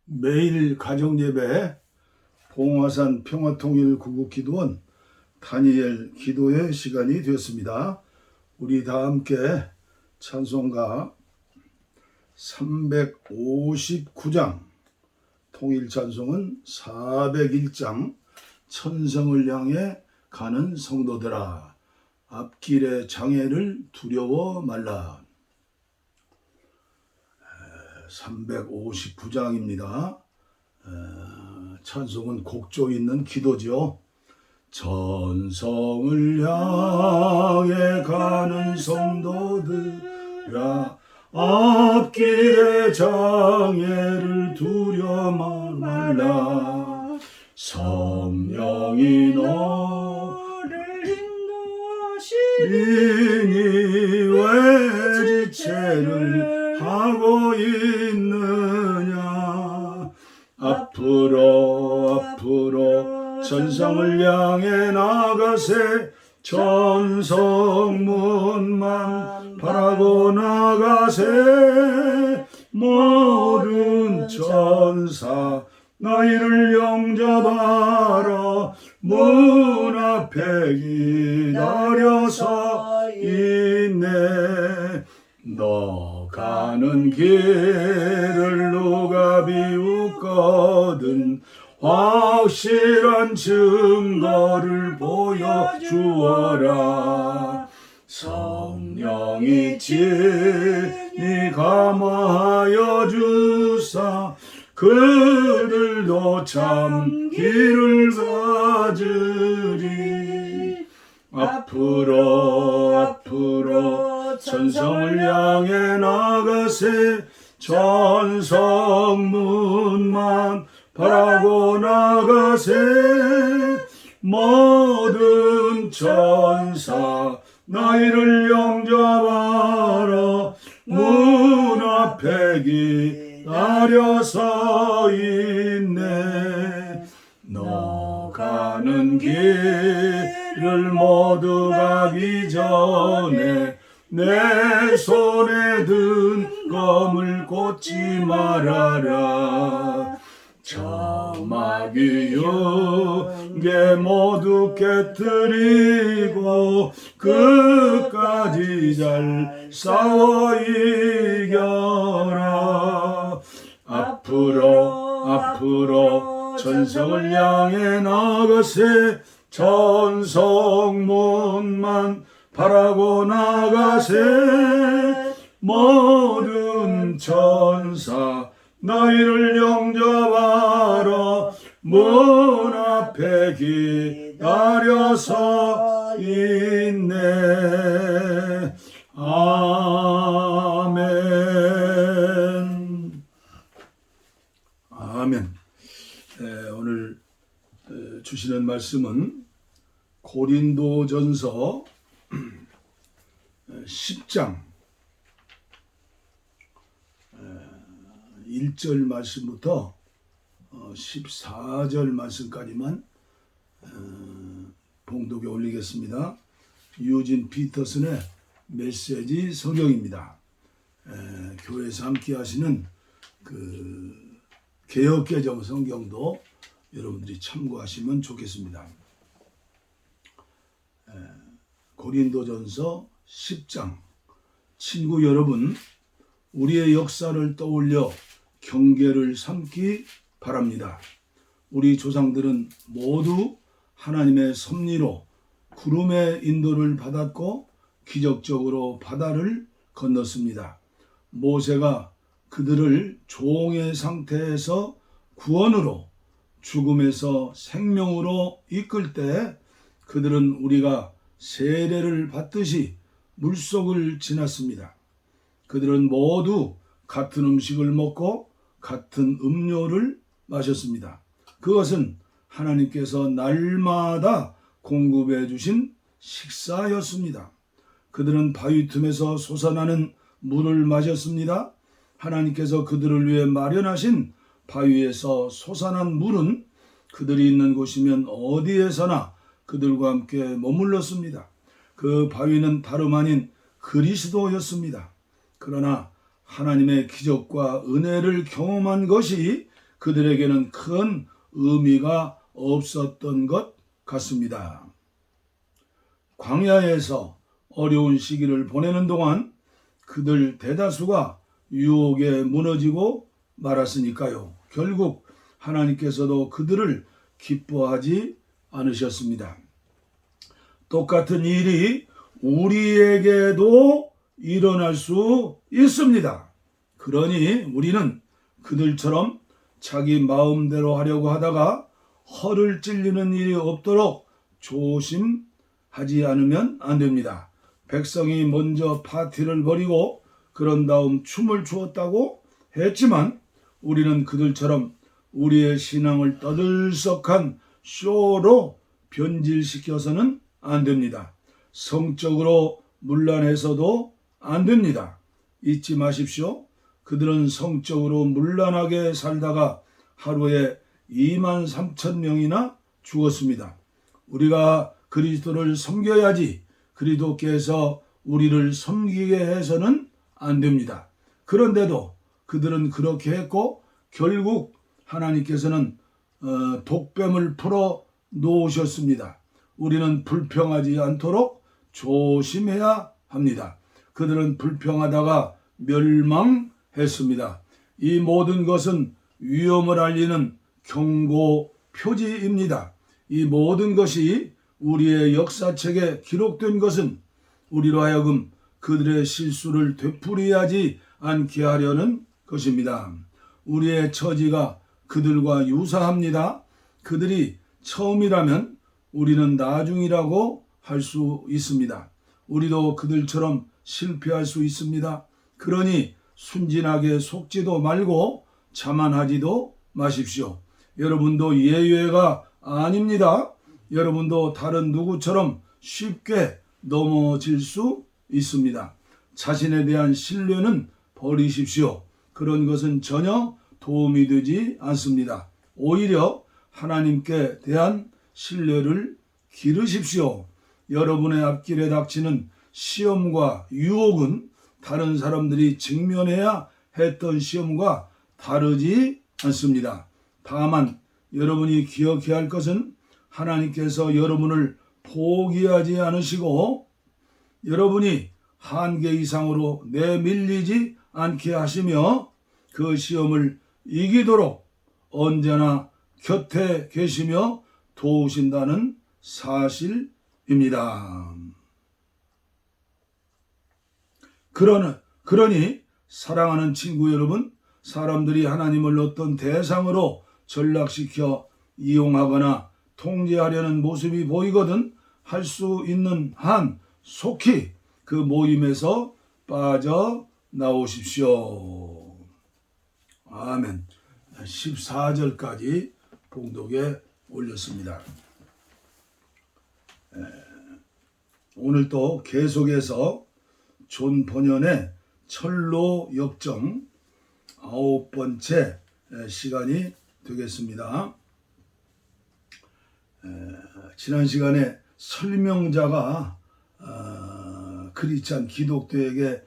매일 가정예배 봉화산 평화통일구국기도원 다니엘 기도의 시간이 되었습니다. 우리 다 함께 찬송가 359장, 통일찬송은 401장, 천성을 향해 가는 성도들아, 앞길의 장애를 두려워 말라. 359장입니다. 찬송은 곡조 있는 기도죠. 천성을 향해 가는 성도들아, 앞길의 장애를 두려워 말라. 성령이 너를 인도하시니 왜 지체를 하고 있느냐. 앞으로 천성을 향해 나가세. 천성문만 바라고 나가세. 모든 천사 너희를 영접하러 문 앞에 기다려서 있네. 너 가는 길을 누가 비웃거든 확실한 증거를 보여주어라. 성령이 친히 감화하여 주사 그들도 참 길을 가지리. 앞으로 천성을 향해 나가세. 천성문만 바라고 나가세. 모든 천사 너희를 영접하러 문 앞에 기다려서 있네. 너 가는 길을 모두 가기 전에 내 손에 든 검을 꽂지 말아라. 저 마귀 윤계 모두 깨뜨리고 끝까지 잘 싸워 이겨라. 앞으로 천성을 향해 나가세. 천성문만 바라고 나가세. 모든 천사 너희를 영접하러 문 앞에 기다려서 있네. 아멘. 아멘. 오늘 주시는 말씀은 고린도전서 10장 1절 말씀부터 14절 말씀까지만 봉독에 올리겠습니다. 유진 피터슨의 메시지 성경입니다. 교회에서 함께 하시는 그 개역개정 성경도 여러분들이 참고하시면 좋겠습니다. 고린도전서 10장. 친구 여러분, 우리의 역사를 떠올려 경계를 삼기 바랍니다. 우리 조상들은 모두 하나님의 섭리로 구름의 인도를 받았고 기적적으로 바다를 건넜습니다. 모세가 그들을 종의 상태에서 구원으로, 죽음에서 생명으로 이끌 때 그들은 우리가 세례를 받듯이 물속을 지났습니다. 그들은 모두 같은 음식을 먹고 같은 음료를 마셨습니다. 그것은 하나님께서 날마다 공급해 주신 식사였습니다. 그들은 바위 틈에서 솟아나는 물을 마셨습니다. 하나님께서 그들을 위해 마련하신 바위에서 솟아난 물은 그들이 있는 곳이면 어디에서나 그들과 함께 머물렀습니다. 그 바위는 다름 아닌 그리스도였습니다. 그러나 하나님의 기적과 은혜를 경험한 것이 그들에게는 큰 의미가 없었던 것 같습니다. 광야에서 어려운 시기를 보내는 동안 그들 대다수가 유혹에 무너지고 말았으니까요. 결국 하나님께서도 그들을 기뻐하지 않으셨습니다. 똑같은 일이 우리에게도 일어날 수 있습니다. 그러니 우리는 그들처럼 자기 마음대로 하려고 하다가 허를 찔리는 일이 없도록 조심하지 않으면 안 됩니다. 백성이 먼저 파티를 벌이고 그런 다음 춤을 추었다고 했지만 우리는 그들처럼 우리의 신앙을 떠들썩한 쇼로 변질시켜서는 안 됩니다. 성적으로 문란해서도 안 됩니다. 잊지 마십시오. 그들은 성적으로 문란하게 살다가 하루에 23,000명이나 죽었습니다. 우리가 그리스도를 섬겨야지 그리스도께서 우리를 섬기게 해서는 안 됩니다. 그런데도 그들은 그렇게 했고 결국 하나님께서는 독뱀을 풀어 놓으셨습니다. 우리는 불평하지 않도록 조심해야 합니다. 그들은 불평하다가 멸망했습니다. 이 모든 것은 위험을 알리는 경고 표지입니다. 이 모든 것이 우리의 역사책에 기록된 것은 우리로 하여금 그들의 실수를 되풀이하지 않게 하려는 것입니다. 우리의 처지가 그들과 유사합니다. 그들이 처음이라면 우리는 나중이라고 할 수 있습니다. 우리도 그들처럼 실패할 수 있습니다. 그러니 순진하게 속지도 말고 자만하지도 마십시오. 여러분도 예외가 아닙니다. 여러분도 다른 누구처럼 쉽게 넘어질 수 있습니다. 자신에 대한 신뢰는 버리십시오. 그런 것은 전혀 도움이 되지 않습니다. 오히려 하나님께 대한 신뢰를 기르십시오. 여러분의 앞길에 닥치는 시험과 유혹은 다른 사람들이 직면해야 했던 시험과 다르지 않습니다. 다만 여러분이 기억해야 할 것은 하나님께서 여러분을 포기하지 않으시고 여러분이 한계 이상으로 내밀리지 않게 하시며 그 시험을 이기도록 언제나 곁에 계시며 도우신다는 사실입니다. 그러니 사랑하는 친구 여러분, 사람들이 하나님을 어떤 대상으로 전락시켜 이용하거나 통제하려는 모습이 보이거든 할 수 있는 한 속히 그 모임에서 빠져나오십시오. 아멘. 14절까지 봉독에 올렸습니다. 오늘 또 계속해서 존 번연의 철로 역정 9번째 시간이 되겠습니다. 지난 시간에 설명자가 크리스찬 기독교에게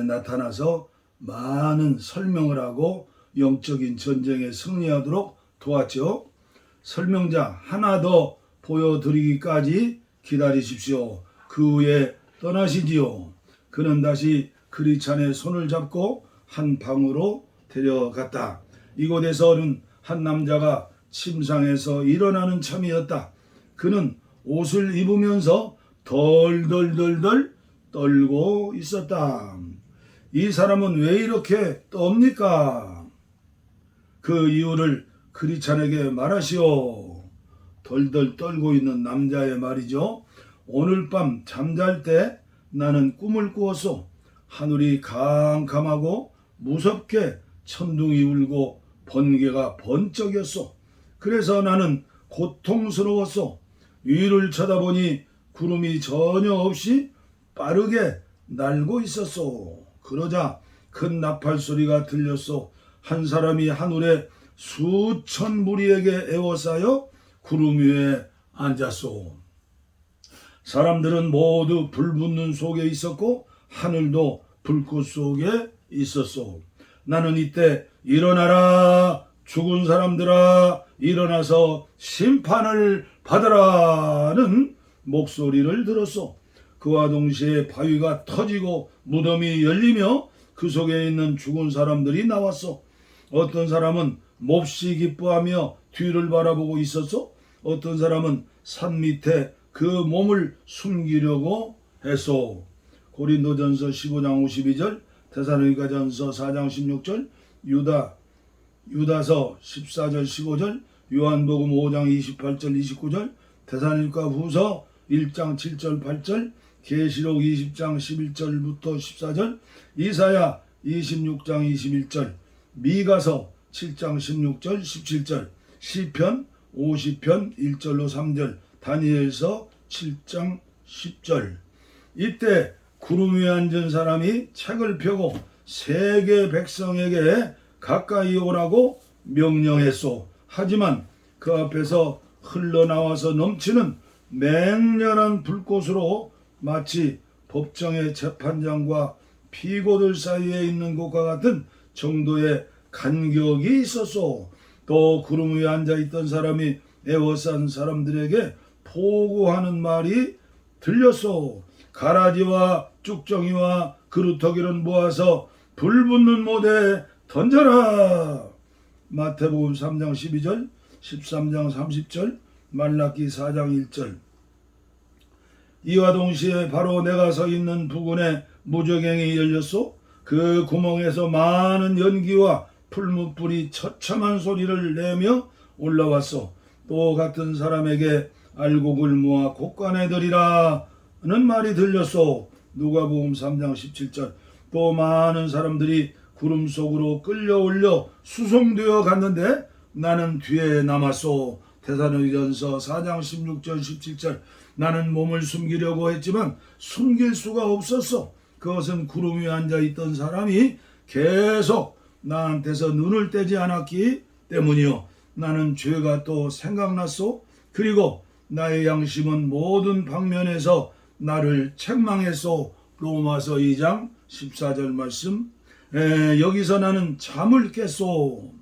나타나서 많은 설명을 하고 영적인 전쟁에 승리하도록 도왔죠. 설명자 하나 더 보여드리기까지 기다리십시오. 그 후에 떠나시지요. 그는 다시 크리스찬의 손을 잡고 한 방으로 데려갔다. 이곳에서는 한 남자가 침상에서 일어나는 참이었다. 그는 옷을 입으면서 덜덜덜덜 떨고 있었다. 이 사람은 왜 이렇게 떱니까? 그 이유를 크리스찬에게 말하시오. 덜덜 떨고 있는 남자의 말이죠. 오늘 밤 잠잘 때 나는 꿈을 꾸었소. 하늘이 캄캄하고 무섭게 천둥이 울고 번개가 번쩍였소. 그래서 나는 고통스러웠소. 위를 쳐다보니 구름이 전혀 없이 빠르게 날고 있었소. 그러자 큰 나팔 소리가 들렸소. 한 사람이 하늘에 수천 무리에게 에워싸여 구름 위에 앉았소. 사람들은 모두 불붙는 속에 있었고 하늘도 불꽃 속에 있었소. 나는 이때 일어나라 죽은 사람들아 일어나서 심판을 받으라는 목소리를 들었소. 그와 동시에 바위가 터지고 무덤이 열리며 그 속에 있는 죽은 사람들이 나왔소. 어떤 사람은 몹시 기뻐하며 뒤를 바라보고 있었소. 어떤 사람은 산 밑에 그 몸을 숨기려고 했소. 고린도전서 15장 52절, 데살로니가전서 4장 16절, 유다서 14절 15절, 요한복음 5장 28절 29절, 데살로니가후서 1장 7절 8절, 계시록 20장 11절부터 14절, 이사야 26장 21절, 미가서 7장 16절 17절, 시편 50편 1절로 3절, 다니엘서 7장 10절. 이때 구름 위에 앉은 사람이 책을 펴고 세계 백성에게 가까이 오라고 명령했소. 하지만 그 앞에서 흘러나와서 넘치는 맹렬한 불꽃으로 마치 법정의 재판장과 피고들 사이에 있는 것과 같은 정도의 간격이 있었소. 또 구름 위에 앉아있던 사람이 애워싼 사람들에게 포고하는 말이 들렸소. 가라지와 쭉정이와 그루터기를 모아서 불붙는 못에 던져라. 마태복음 3장 12절, 13장 30절, 말라기 4장 1절. 이와 동시에 바로 내가 서 있는 부근에 무저갱이 열렸소. 그 구멍에서 많은 연기와 풀무불이 처참한 소리를 내며 올라왔소. 또 같은 사람에게 알곡을 모아 곳간에 들이라 는 말이 들렸소. 누가복음 3장 17절. 또 많은 사람들이 구름 속으로 끌려올려 수송되어 갔는데 나는 뒤에 남았소. 데살로니가전서 4장 16절 17절. 나는 몸을 숨기려고 했지만 숨길 수가 없었어. 그것은 구름 위에 앉아있던 사람이 계속 나한테서 눈을 떼지 않았기 때문이요. 나는 죄가 또 생각났소. 그리고 나의 양심은 모든 방면에서 나를 책망했소. 로마서 2장 14절 말씀. 여기서 나는 잠을 깼소.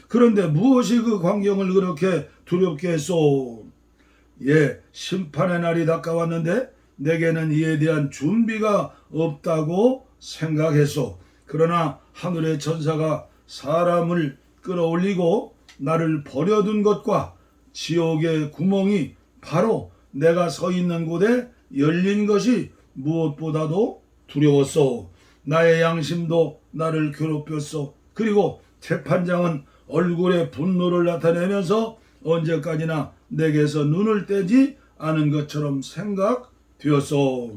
그런데 무엇이 그 광경을 그렇게 두렵게 했소? 심판의 날이 가까웠는데 내게는 이에 대한 준비가 없다고 생각했소. 그러나 하늘의 천사가 사람을 끌어올리고 나를 버려둔 것과 지옥의 구멍이 바로 내가 서 있는 곳에 열린 것이 무엇보다도 두려웠소. 나의 양심도 나를 괴롭혔소. 그리고 재판장은 얼굴에 분노를 나타내면서 언제까지나 내게서 눈을 떼지 않은 것처럼 생각되었소.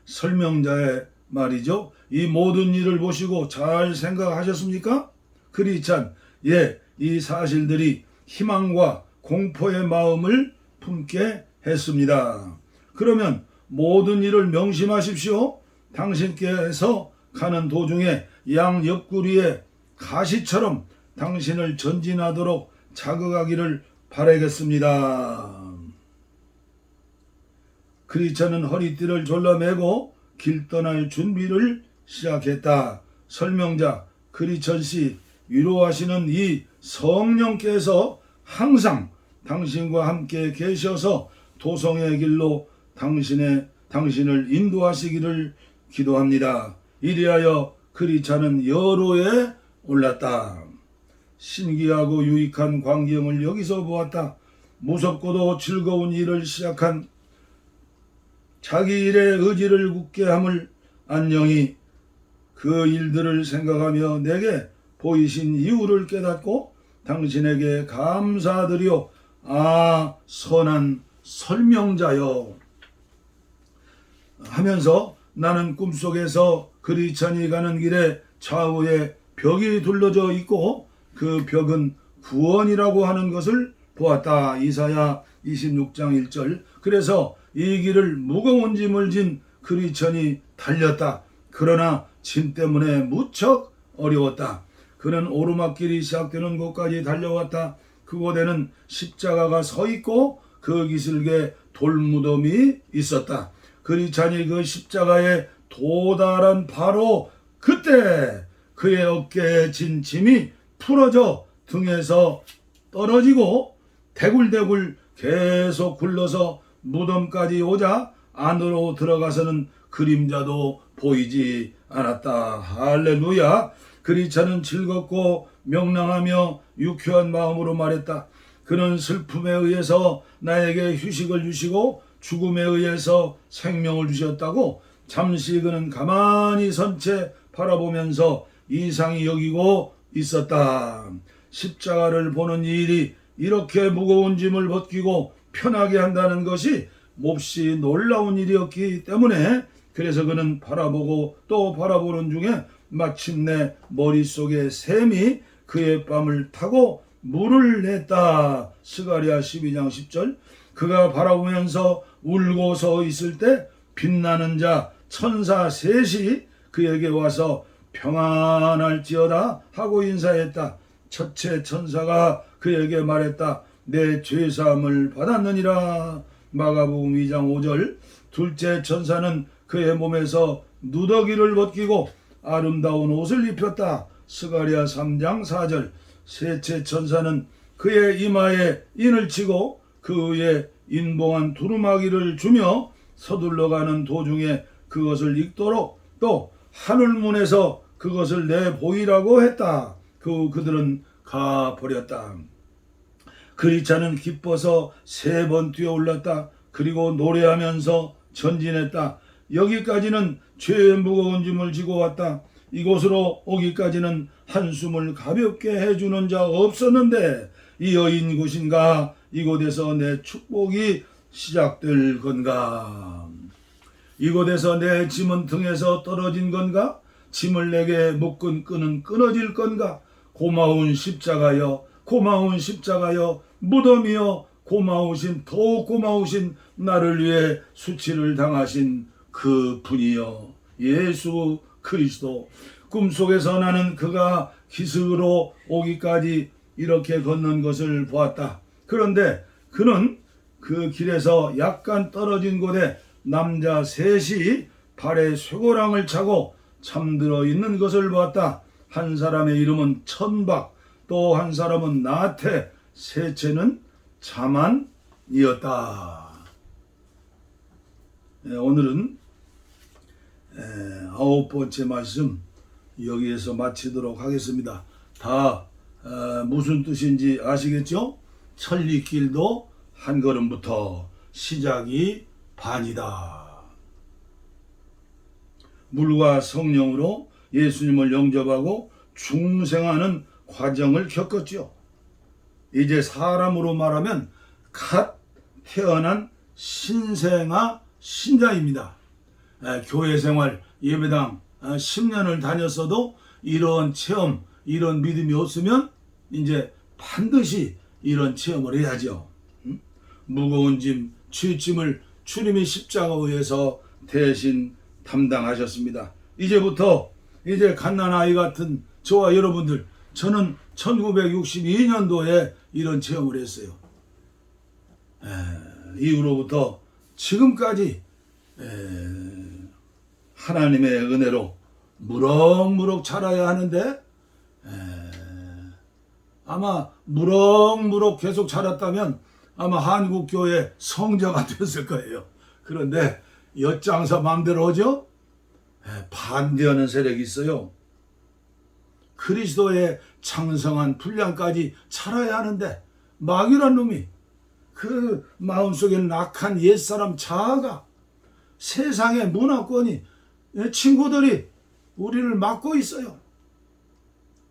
설명자의 말이죠. 이 모든 일을 보시고 잘 생각하셨습니까? 크리스찬, 이 사실들이 희망과 공포의 마음을 품게 했습니다. 그러면 모든 일을 명심하십시오. 당신께서 가는 도중에 양 옆구리에 가시처럼 당신을 전진하도록 자극하기를 바라겠습니다. 크리스찬은 허리띠를 졸라매고 길 떠날 준비를 시작했다. 설명자 크리스찬씨, 위로하시는 이 성령께서 항상 당신과 함께 계셔서 도성의 길로 당신을 인도하시기를 기도합니다. 이리하여 크리스찬은 여로에 올랐다. 신기하고 유익한 광경을 여기서 보았다. 무섭고도 즐거운 일을 시작한 자기 일에 의지를 굳게 함을 안녕히 그 일들을 생각하며 내게 보이신 이유를 깨닫고 당신에게 감사드리오. 선한 설명자여 하면서 나는 꿈속에서 크리스찬이 가는 길에 좌우에 벽이 둘러져 있고 그 벽은 구원이라고 하는 것을 보았다. 이사야 26장 1절. 그래서 이 길을 무거운 짐을 진 크리스찬이 달렸다. 그러나 짐 때문에 무척 어려웠다. 그는 오르막길이 시작되는 곳까지 달려왔다. 그곳에는 십자가가 서 있고 그 기슭에 돌무덤이 있었다. 크리스찬이 그 십자가에 도달한 바로 그때 그의 어깨에 진 짐이 풀어져 등에서 떨어지고 대굴대굴 계속 굴러서 무덤까지 오자 안으로 들어가서는 그림자도 보이지 않았다. 할렐루야. 그리차는 즐겁고 명랑하며 유쾌한 마음으로 말했다. 그는 슬픔에 의해서 나에게 휴식을 주시고 죽음에 의해서 생명을 주셨다고. 잠시 그는 가만히 선 채 바라보면서 이상히 여기고 있었다. 십자가를 보는 이 일이 이렇게 무거운 짐을 벗기고 편하게 한다는 것이 몹시 놀라운 일이었기 때문에 그래서 그는 바라보고 또 바라보는 중에 마침내 머릿속에 샘이 그의 뺨을 타고 물을 냈다. 스가랴 12장 10절. 그가 바라보면서 울고 서 있을 때 빛나는 자 천사 셋이 그에게 와서 평안할지어다 하고 인사했다. 첫째 천사가 그에게 말했다. 내 죄사함을 받았느니라. 마가복음 2장 5절. 둘째 천사는 그의 몸에서 누더기를 벗기고 아름다운 옷을 입혔다. 스가랴 3장 4절. 셋째 천사는 그의 이마에 인을 치고 그 위에 인봉한 두루마기를 주며 서둘러 가는 도중에 그것을 읽도록 또 하늘문에서 그것을 내보이라고 했다. 그들은 가버렸다. 그리차는 기뻐서 3번 뛰어올랐다. 그리고 노래하면서 전진했다. 여기까지는 죄의 무거운 짐을 지고 왔다. 이곳으로 오기까지는 한숨을 가볍게 해주는 자 없었는데 이 여인 곳인가? 이곳에서 내 축복이 시작될 건가? 이곳에서 내 짐은 등에서 떨어진 건가? 짐을 내게 묶은 끈은 끊어질 건가? 고마운 십자가여, 고마운 십자가여, 무덤이여, 고마우신, 더욱 고마우신 나를 위해 수치를 당하신 그 분이여 예수 그리스도. 꿈속에서 나는 그가 기슭으로 오기까지 이렇게 걷는 것을 보았다. 그런데 그는 그 길에서 약간 떨어진 곳에 남자 셋이 발에 쇠고랑을 차고 잠들어 있는 것을 보았다. 한 사람의 이름은 천박, 또 한 사람은 나태, 셋째는 자만이었다. 오늘은 9번째 말씀 여기에서 마치도록 하겠습니다. 다 무슨 뜻인지 아시겠죠? 천리길도 한 걸음부터 시작이 반이다. 물과 성령으로 예수님을 영접하고 중생하는 과정을 겪었죠. 이제 사람으로 말하면 갓 태어난 신생아 신자입니다. 교회 생활 예배당 10년을 다녔어도 이런 체험, 이런 믿음이 없으면 이제 반드시 이런 체험을 해야죠. 무거운 짐, 죄짐을 주님이 십자가에서 대신 담당하셨습니다. 이제부터 이제 갓난아이 같은 저와 여러분들, 저는 1962년도에 이런 체험을 했어요. 이후로부터 지금까지 하나님의 은혜로 무럭무럭 자라야 하는데 아마 무럭무럭 계속 자랐다면 아마 한국교회 성자가 됐을 거예요. 그런데 엿장사 마음대로 오죠? 반대하는 세력이 있어요. 그리스도의 창성한 분량까지 자라야 하는데 마귀란 놈이 그 마음속에 낙한 옛사람 자아가 세상의 문화권이 친구들이 우리를 막고 있어요.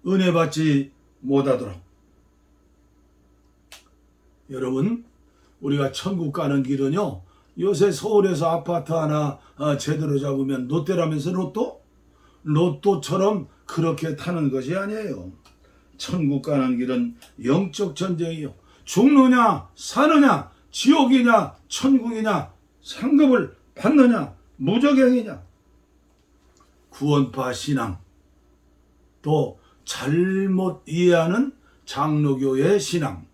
은혜 받지 못하도록. 여러분, 우리가 천국 가는 길은요, 요새 서울에서 아파트 하나 제대로 잡으면 롯데라면서 로또처럼 그렇게 타는 것이 아니에요. 천국 가는 길은 영적 전쟁이요. 죽느냐 사느냐, 지옥이냐 천국이냐, 상급을 받느냐 무적행이냐. 구원파 신앙, 또 잘못 이해하는 장로교의 신앙.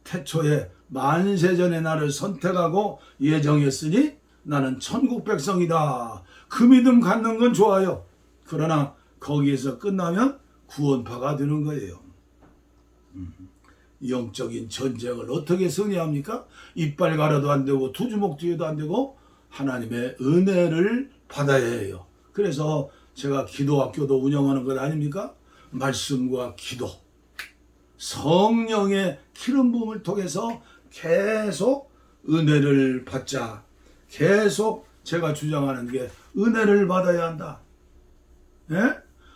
태초에 만세전에 나를 선택하고 예정했으니 나는 천국 백성이다. 그 믿음 갖는 건 좋아요. 그러나 거기에서 끝나면 구원파가 되는 거예요. 영적인 전쟁을 어떻게 승리합니까? 이빨 갈아도 안 되고 두 주먹 뒤에도 안 되고 하나님의 은혜를 받아야 해요. 그래서 제가 기도학교도 운영하는 것 아닙니까? 말씀과 기도, 성령의 기름 부음을 통해서 계속 은혜를 받자. 계속 제가 주장하는 게 은혜를 받아야 한다. 예?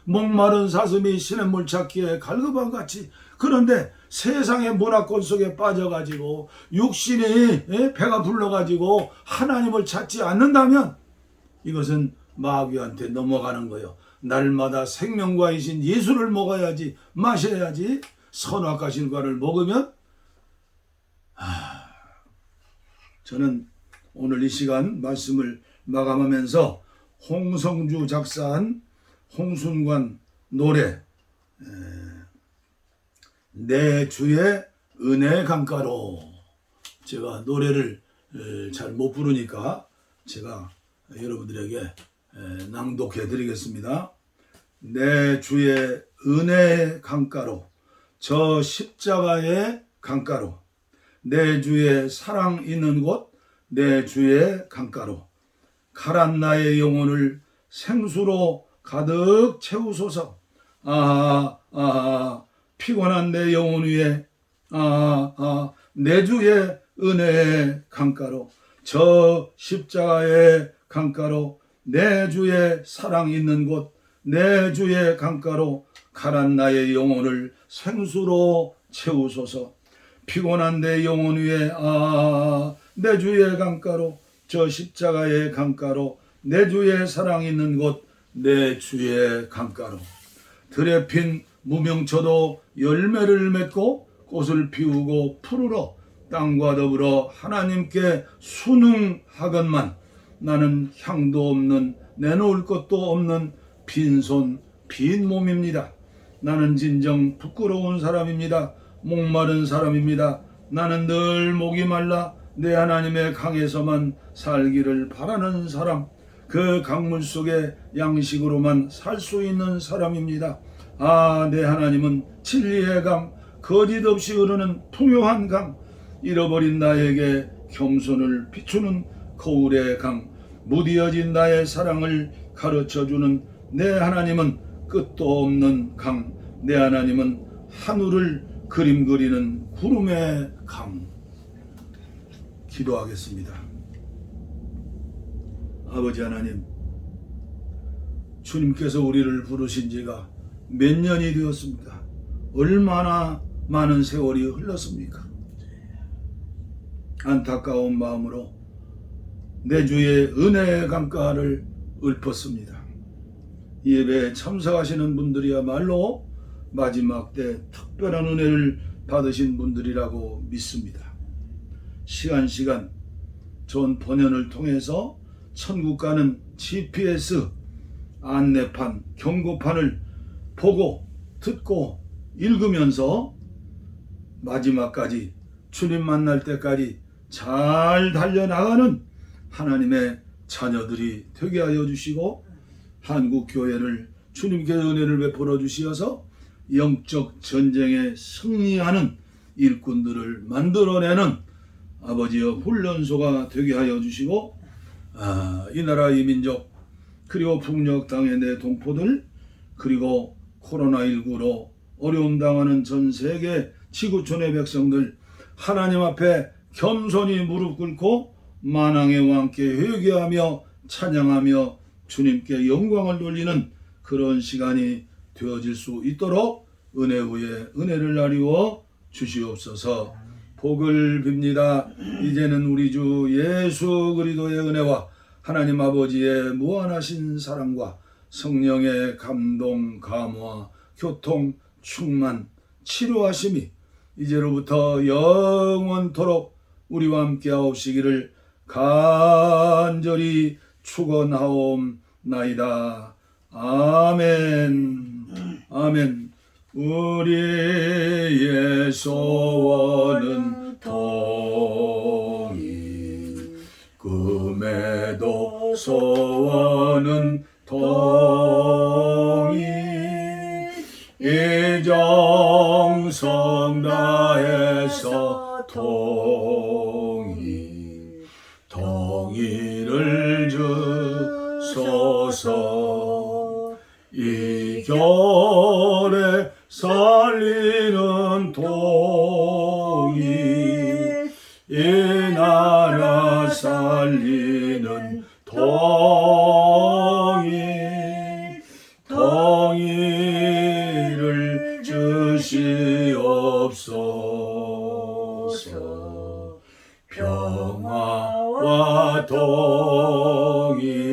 목마른 사슴이 시냇물 찾기에 갈급한 같이. 그런데 세상의 문화권 속에 빠져가지고 육신이 배가 불러가지고 하나님을 찾지 않는다면 이것은 마귀한테 넘어가는 거예요. 날마다 생명과 이신 예수를 먹어야지, 마셔야지. 선악과 실과를 먹으면 저는 오늘 이 시간 말씀을 마감하면서 홍성주 작사한 홍순관 노래 내 주의 은혜 강가로, 제가 노래를 잘 못 부르니까 제가 여러분들에게 낭독해 드리겠습니다. 내 주의 은혜의 강가로, 저 십자가의 강가로, 내 주의 사랑 있는 곳, 내 주의 강가로, 가란 나의 영혼을 생수로 가득 채우소서. 피곤한 내 영혼 위에 내 주의 은혜의 강가로, 저 십자가의 강가로, 내 주의 사랑 있는 곳, 내 주의 강가로, 가란 나의 영혼을 생수로 채우소서. 피곤한 내 영혼 위에 내 주의 강가로, 저 십자가의 강가로, 내 주의 사랑 있는 곳, 내 주의 강가로. 들에 핀 무명초도 열매를 맺고 꽃을 피우고 푸르러 땅과 더불어 하나님께 순응하건만 나는 향도 없는, 내놓을 것도 없는 빈손 빈 몸입니다. 나는 진정 부끄러운 사람입니다. 목마른 사람입니다. 나는 늘 목이 말라 내 하나님의 강에서만 살기를 바라는 사람, 그 강물 속에 양식으로만 살 수 있는 사람입니다. 내 하나님은 진리의 강, 거짓 없이 흐르는 풍요한 강, 잃어버린 나에게 겸손을 비추는 거울의 강, 무디어진 나의 사랑을 가르쳐주는 내 하나님은 끝도 없는 강, 내 하나님은 하늘을 그림 그리는 구름의 강. 기도하겠습니다. 아버지 하나님, 주님께서 우리를 부르신 지가 몇 년이 되었습니까? 얼마나 많은 세월이 흘렀습니까? 안타까운 마음으로 내 주의 은혜의 강가를 읊었습니다. 이 예배에 참석하시는 분들이야말로 마지막 때 특별한 은혜를 받으신 분들이라고 믿습니다. 시간 전 번연을 통해서 천국 가는 GPS 안내판, 경고판을 보고 듣고 읽으면서 마지막까지 주님 만날 때까지 잘 달려나가는 하나님의 자녀들이 되게 하여 주시고, 한국교회를 주님께 은혜를 베풀어 주시어서 영적 전쟁에 승리하는 일꾼들을 만들어내는 아버지의 훈련소가 되게 하여 주시고, 이 나라 이 민족, 그리고 북녘 땅의 내 동포들, 그리고 코로나19로 어려움 당하는 전 세계 지구촌의 백성들, 하나님 앞에 겸손히 무릎 꿇고 만왕의 왕께 회개하며 찬양하며 주님께 영광을 돌리는 그런 시간이 되어질 수 있도록 은혜 위에 은혜를 나리워 주시옵소서. 복을 빕니다. 이제는 우리 주 예수 그리스도의 은혜와 하나님 아버지의 무한하신 사랑과 성령의 감동, 감화, 교통, 충만, 치료하심이 이제로부터 영원토록 우리와 함께 하옵시기를 간절히 축원하옵나이다. 아멘. 아멘. 우리의 소원은 동일, 꿈에도 소원은 동일, 이 정성 다해서 통일을 주소서. 이 겨울에 살리는 통일, 이 나라 살리는 통일을 주시옵소서. 평화와 통일